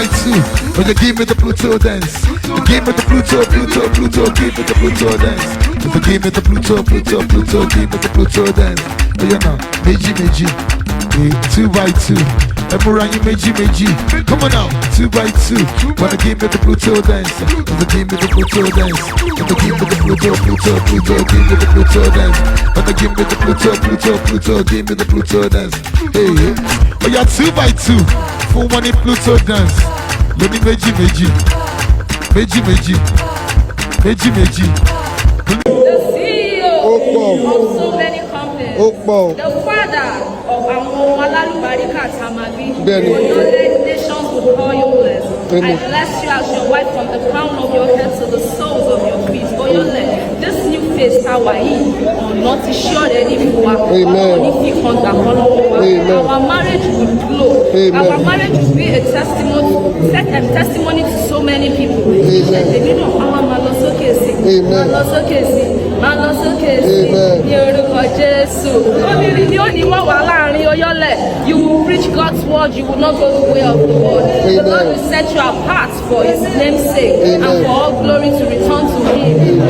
by 2. When you give me the Pluto dance, you give me the Pluto, give me the Pluto dance. If you give me the Pluto, give me the Pluto dance. Oh, you know, meji, 2 by 2. Emurani meji. Come on now, 2 by 2. Wanna give me the Pluto dance? Wanna give me the Pluto dance? Wanna give me the Pluto, give me the Pluto dance. Wanna give me the Pluto, give me the Pluto dance. Hey, oh yeah, 2 by 2. For money Pluto dance. Loni meji. The CEO of so many companies. The father of Amalalu Barika Tamabi. Nations will call you blessed. I bless you as your wife from the crown of your head to the soles of your feet. This new face, Hawaii, not sure anymore. Amen. Our marriage will glow. Our marriage will be a testimony to so many people. You will preach God's word. You will not go the way of the world. The Lord will set you apart for His name's sake and for all glory to return to Him.